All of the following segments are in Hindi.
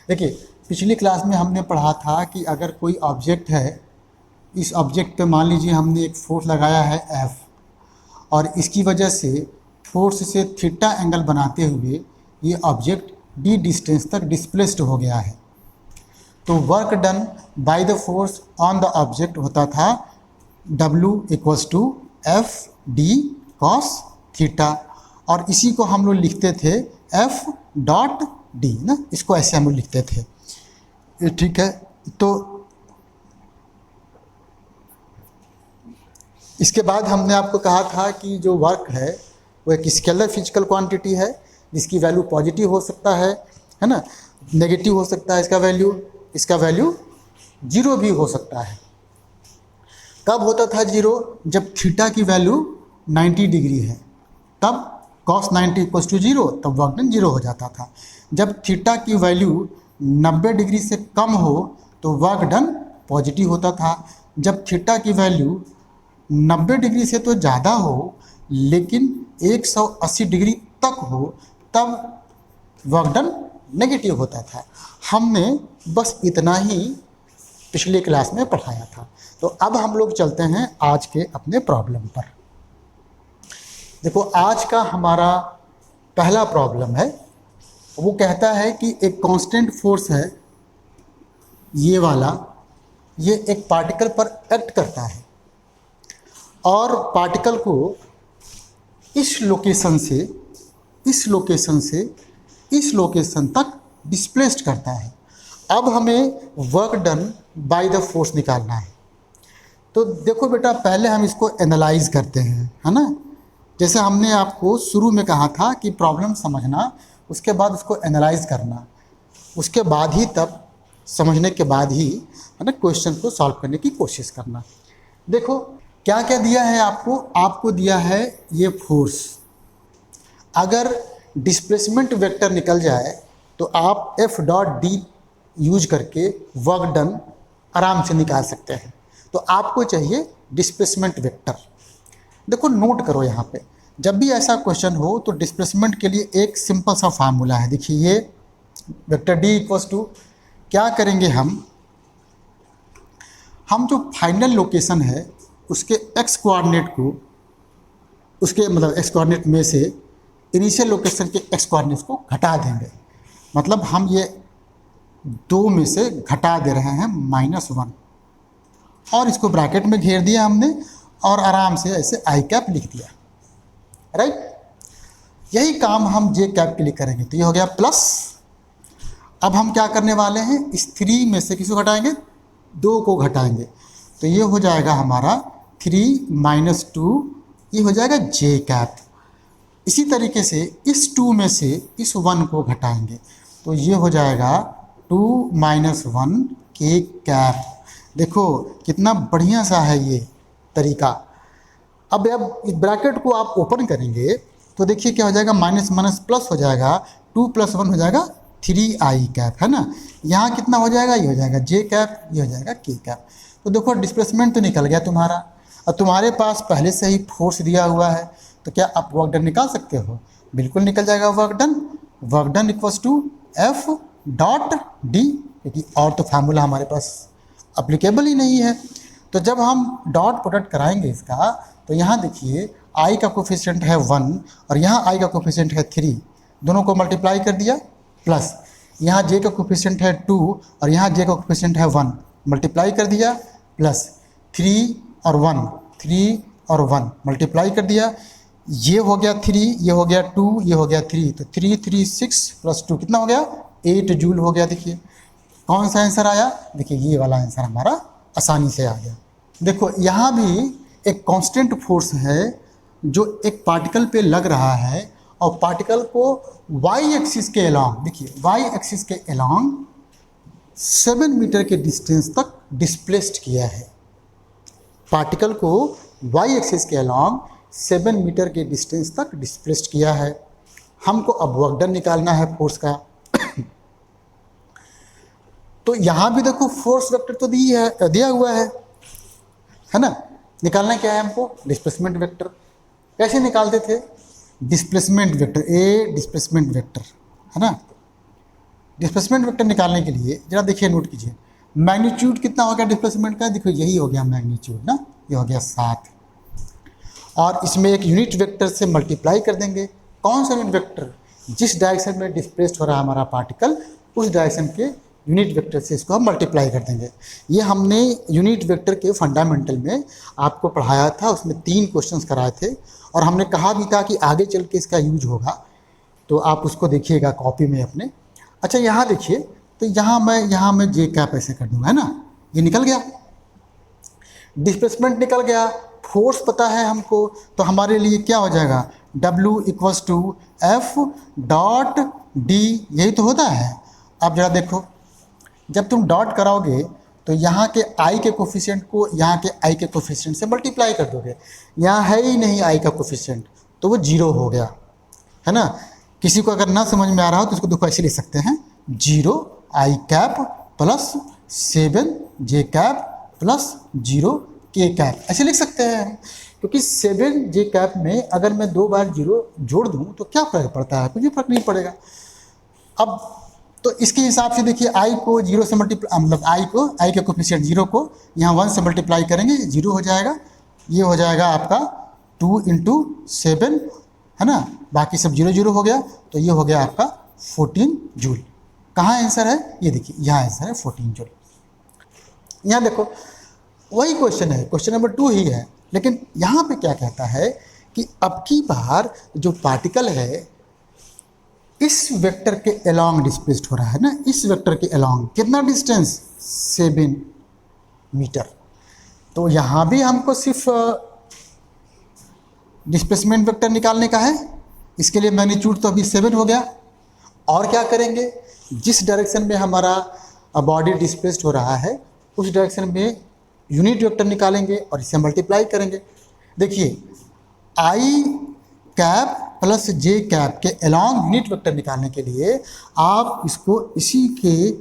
देखिए पिछली क्लास में हमने पढ़ा था कि अगर कोई ऑब्जेक्ट है, इस ऑब्जेक्ट पे मान लीजिए हमने एक फोर्स लगाया है F, और इसकी वजह से फोर्स से थीटा एंगल बनाते हुए ये ऑब्जेक्ट d डिस्टेंस तक डिस्प्लेस्ड हो गया है। तो work done by the force on the object होता था W equals to F D cos theta, और इसी को हम लोग लिखते थे F डॉट डी ना, इसको ऐसे हम लोग लिखते थे। ठीक है, तो इसके बाद हमने आपको कहा था कि जो वर्क है वो एक स्केलर फिजिकल क्वांटिटी है जिसकी वैल्यू पॉजिटिव हो सकता है ना, नेगेटिव हो सकता है इसका वैल्यू जीरो भी हो सकता है। कब होता था जीरो? जब थीटा की वैल्यू 90 डिग्री है, तब cos 90 इक्वल्स टू जीरो, तब वर्क डन जीरो हो जाता था। जब थीटा की वैल्यू 90 डिग्री से कम हो तो वर्क डन पॉजिटिव होता था। जब थीटा की वैल्यू 90 डिग्री से तो ज़्यादा हो लेकिन 180 डिग्री तक हो, तब वर्क डन नेगेटिव होता था। हमने बस इतना ही पिछली क्लास में पढ़ाया था। तो अब हम लोग चलते हैं आज के अपने प्रॉब्लम पर। देखो आज का हमारा पहला प्रॉब्लम है, वो कहता है कि एक कांस्टेंट फोर्स है ये वाला, ये एक पार्टिकल पर एक्ट करता है और पार्टिकल को इस लोकेशन से इस लोकेशन तक डिस्प्लेस्ड करता है। अब हमें work done by the force निकालना है। तो देखो बेटा, पहले हम इसको एनालाइज करते हैं, है ना। जैसे हमने आपको शुरू में कहा था कि प्रॉब्लम समझना, उसके बाद उसको एनालाइज करना, उसके बाद ही, तब समझने के बाद ही, है ना, क्वेश्चन को सॉल्व करने की कोशिश करना। देखो क्या क्या दिया है आपको दिया है ये फोर्स। अगर डिस्प्लेसमेंट वेक्टर निकल जाए तो आप एफ डॉट डी यूज करके वर्क डन आराम से निकाल सकते हैं। तो आपको चाहिए डिस्प्लेसमेंट वेक्टर। देखो नोट करो यहाँ पे, जब भी ऐसा क्वेश्चन हो तो डिस्प्लेसमेंट के लिए एक सिंपल सा फार्मूला है। देखिए ये वेक्टर डी इक्वल्स टू, क्या करेंगे हम जो फाइनल लोकेशन है उसके एक्स कोऑर्डिनेट को, उसके मतलब एक्स कोऑर्डिनेट में से इनिशियल लोकेशन के एक्स कोऑर्डिनेट्स को घटा देंगे। मतलब हम ये 2 में से घटा दे रहे हैं -1, और इसको ब्रैकेट में घेर दिया हमने और आराम से ऐसे आई कैप लिख दिया, राइट। यही काम हम जे कैप के लिए करेंगे। तो ये हो गया प्लस। अब हम क्या करने वाले हैं, इस 3 में से किसको घटाएंगे? 2 को घटाएंगे। तो ये हो जाएगा हमारा 3 - 2, ये हो जाएगा जे कैप। इसी तरीके से इस 2 में से इस 1 को घटाएंगे, तो ये हो जाएगा 2 - 1 के कैप। देखो कितना बढ़िया सा है ये तरीका। अब इस ब्रैकेट को आप ओपन करेंगे तो देखिए क्या हो जाएगा, माइनस माइनस प्लस हो जाएगा, 2 + 1 हो जाएगा 3i कैप, है ना। यहाँ कितना हो जाएगा, ये हो जाएगा जे कैप, ये हो जाएगा के कैप। तो देखो डिस्प्लेसमेंट तो निकल गया तुम्हारा, और तुम्हारे पास पहले से ही फोर्स दिया हुआ है, तो क्या आप वर्क डन निकाल सकते हो? बिल्कुल निकल जाएगा work done equals to F dot D, क्योंकि और तो फार्मूला हमारे पास अप्लीकेबल ही नहीं है। तो जब हम डॉट प्रोडक्ट कराएंगे इसका, तो यहाँ देखिए आई का कोफिशिएंट है 1 और यहाँ आई का कोफिशिएंट है 3, दोनों को मल्टीप्लाई कर दिया, प्लस यहाँ जे का कोफिशिएंट है 2 और यहाँ जे का कोफिशिएंट है 1, मल्टीप्लाई कर दिया, प्लस 3 और 1 मल्टीप्लाई कर दिया, ये हो गया 3, ये हो गया 2, ये हो गया 3, तो 3 3 6 + 2 कितना हो गया, 8 जूल हो गया। देखिए कौन सा आंसर आया, देखिए ये वाला आंसर हमारा आसानी से आ गया। देखो यहाँ भी एक कांस्टेंट फोर्स है जो एक पार्टिकल पे लग रहा है और पार्टिकल को वाई एक्सिस के अलॉन्ग, देखिए वाई एक्सिस के अलॉन्ग 7 मीटर के डिस्टेंस तक डिस्प्लेस्ड किया है। पार्टिकल को वाई एक्सिस के अलॉन्ग 7 मीटर के डिस्टेंस तक डिस्प्लेस्ड किया है। हमको अब वर्क डन निकालना है फोर्स का। तो यहाँ भी देखो फोर्स वेक्टर तो दिया हुआ है ना। निकालना क्या है हमको, डिस्प्लेसमेंट वेक्टर। कैसे निकालते थे, डिस्प्लेसमेंट वेक्टर, ए डिस्प्लेसमेंट वेक्टर, है ना। डिस्प्लेसमेंट वेक्टर निकालने के लिए जरा देखिए, नोट कीजिए, मैग्नीट्यूड कितना हो गया डिस्प्लेसमेंट का, देखो यही हो गया मैग्नीट्यूड ना, ये हो गया 7, और इसमें एक यूनिट वेक्टर से मल्टीप्लाई कर देंगे। कौन सा यूनिट वेक्टर? जिस डायरेक्शन में डिस्प्लेस्ड हो रहा है हमारा पार्टिकल, उस डायरेक्शन के यूनिट वेक्टर से इसको हम मल्टीप्लाई कर देंगे। ये हमने यूनिट वेक्टर के फंडामेंटल में आपको पढ़ाया था, उसमें 3 क्वेश्चंस कराए थे, और हमने कहा भी था कि आगे चल के इसका यूज होगा, तो आप उसको देखिएगा कॉपी में अपने। अच्छा यहाँ देखिए, तो यहाँ मैं जे कैप ऐसे कर दूँगा, है ना, ये निकल गया, डिस्प्लेसमेंट निकल गया, फोर्स पता है हमको, तो हमारे लिए क्या हो जाएगा, W = F.D, यही तो होता है। अब जरा देखो, जब तुम डॉट कराओगे तो यहाँ के I के कोफिशिएंट को यहाँ के I के कोफिशिएंट से मल्टीप्लाई कर दोगे, यहाँ है ही नहीं I का कोफिशिएंट, तो वो 0 हो गया, है ना। किसी को अगर ना समझ में आ रहा हो तो इसको देखो ऐसे लिख सकते हैं, 0 I cap plus 7 J cap plus 0 K cap, ऐसे लिख सकते हैं। क्योंकि 7 J कैप में अगर मैं 2 बार 0 जोड़ दूँ तो क्या फ़र्क पड़ता है, कुछ भी फर्क नहीं पड़ेगा। अब तो इसके हिसाब से देखिए, I को 0 से मल्टीप्लाई, मतलब I के कोफिशिएंट 0 को यहाँ 1 से मल्टीप्लाई करेंगे, 0 हो जाएगा, ये हो जाएगा आपका 2 × 7, है ना, बाकी सब 0 0 हो गया, तो ये हो गया आपका 14 जूल। कहाँ आंसर है, ये देखिए यहाँ आंसर है 14 जूल। यहाँ देखो वही क्वेश्चन है, क्वेश्चन नंबर 2 ही है, लेकिन यहाँ पे क्या कहता है कि अब की बार जो पार्टिकल है इस वेक्टर के अलोंग डिस्प्लेस्ड हो रहा है ना, इस वेक्टर के अलोंग कितना डिस्टेंस, 7 मीटर। तो यहाँ भी हमको सिर्फ डिस्प्लेसमेंट वेक्टर निकालने का है, इसके लिए मैग्नीट्यूड तो अभी 7 हो गया, और क्या करेंगे, जिस डायरेक्शन में हमारा बॉडी डिस्प्लेस्ड हो रहा है उस डायरेक्शन में यूनिट वेक्टर निकालेंगे और इसे मल्टीप्लाई करेंगे। देखिए I cap plus J cap के अलोंग यूनिट वेक्टर निकालने के लिए आप इसको इसी के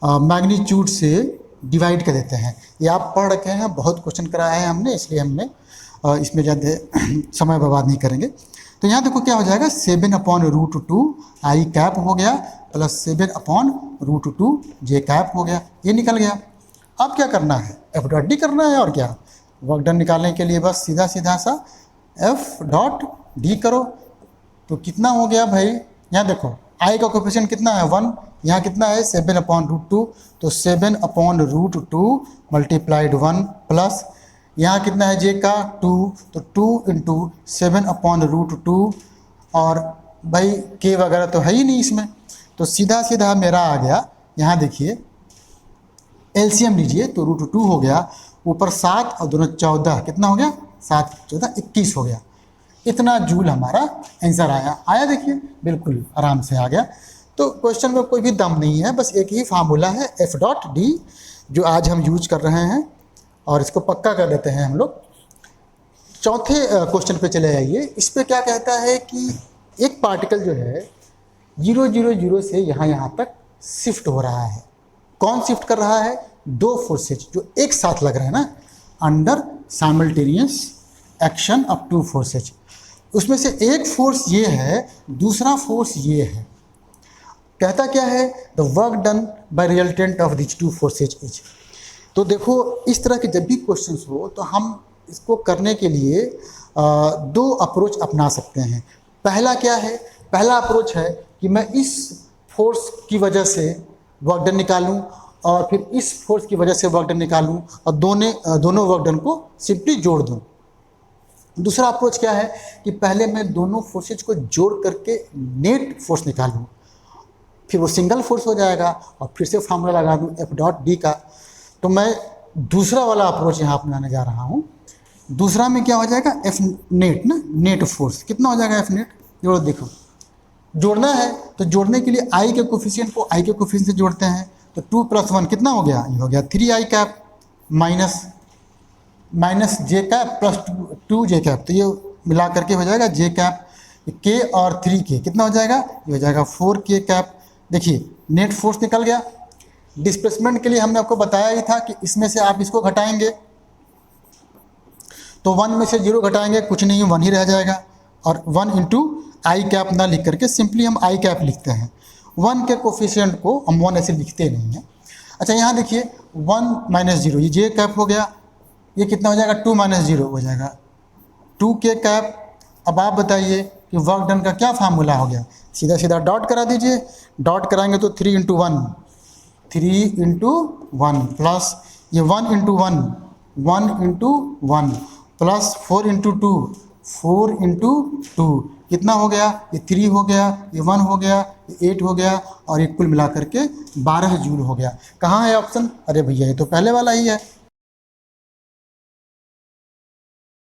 मैग्नीट्यूड से डिवाइड कर देते हैं। ये आप पढ़ रखे हैं, बहुत क्वेश्चन कराया है हमने, इसलिए हमने इसमें ज़्यादा समय बर्बाद नहीं करेंगे। तो यहाँ देखो क्या हो जाएगा, 7/√2 I कैप हो गया प्लस 7/√2 J कैप हो गया, ये निकल गया। अब क्या करना है, F.D करना है, और क्या, वर्क डन निकालने के लिए बस सीधा सीधा सा F.D करो। तो कितना हो गया भाई, यहाँ देखो I का कोफिशिएंट कितना है 1, यहाँ कितना है 7/√2, तो 7/√2 मल्टीप्लाइड 1 प्लस यहाँ कितना है J का 2, तो 2 × 7/√2, और भाई K वगैरह तो है ही नहीं इसमें, तो सीधा सीधा मेरा आ गया। यहाँ देखिए एलसीएम लीजिए तो √2 हो गया, ऊपर 7 और दोनों 14, कितना हो गया, 7 14 21 हो गया। इतना जूल हमारा आंसर आया देखिए, बिल्कुल आराम से आ गया। तो क्वेश्चन में कोई भी दम नहीं है, बस एक ही फार्मूला है F.D जो आज हम यूज कर रहे हैं, और इसको पक्का कर देते हैं हम लोग। चौथे क्वेश्चन पे चले आइए। इस पे क्या कहता है कि एक पार्टिकल जो है 0 0 0 से यहाँ तक शिफ्ट हो रहा है। कौन शिफ्ट कर रहा है, 2 फोर्सेज जो एक साथ लग रहे हैं ना, under simultaneous action of 2 forces. उसमें से एक फोर्स ये है, दूसरा फोर्स ये है। कहता क्या है, the work done bye resultant of this 2 forces is. तो देखो इस तरह के जब भी क्वेश्चंस हो तो हम इसको करने के लिए 2 अप्रोच अपना सकते हैं। पहला क्या है, पहला अप्रोच है कि मैं इस फोर्स की वजह से वर्क डन निकालूं और फिर इस फोर्स की वजह से वर्क डन निकालूं और दोनों वर्क डन को सिंपली जोड़ दूं। दूसरा अप्रोच क्या है कि पहले मैं दोनों फोर्सेज को जोड़ करके नेट फोर्स निकालूं, फिर वो सिंगल फोर्स हो जाएगा और फिर से फार्मूला लगा दूं F.D का। तो मैं दूसरा वाला अप्रोच यहाँ अपनाने जा रहा हूँ। दूसरा में क्या हो जाएगा, F नेट ना, नेट फोर्स कितना हो जाएगा, F नेट जोड़ो। देखो जोड़ना है तो जोड़ने के लिए I के कोफिशिएंट को I के कोफिशिएंट से जोड़ते हैं, तो 2 + 1 कितना हो गया, ये हो गया 3I cap minus J cap plus 2 J cap, तो ये मिला करके हो जाएगा J कैप, K और 3K कितना हो जाएगा, ये हो जाएगा 4K कैप। देखिए नेट फोर्स निकल गया। डिस्प्लेसमेंट के लिए हमने आपको बताया ही था कि इसमें से आप इसको घटाएंगे तो 1 में से 0 घटाएंगे, कुछ नहीं 1 ही रह जाएगा, और 1 × I कैप ना लिख करके सिंपली हम I कैप लिखते हैं। 1 के कोफिशिएंट को हम 1 ऐसे लिखते नहीं हैं। अच्छा यहाँ देखिए 1 माइनस 0, ये जे कैप हो गया, ये कितना हो जाएगा 2 माइनस 0 हो जाएगा 2 के कैप। अब आप बताइए कि वर्क डन का क्या फार्मूला हो गया, सीधा सीधा डॉट करा दीजिए, डॉट कराएंगे तो 3 इंटू 1 प्लस ये 1 इंटू 1 प्लस 4 इंटू 2 कितना हो गया, ये 3 हो गया, ये 1 हो गया, ये 8 हो गया और ये कुल मिला करके 12 जूल हो गया। कहाँ है ऑप्शन, अरे भैया ये तो पहले वाला ही है।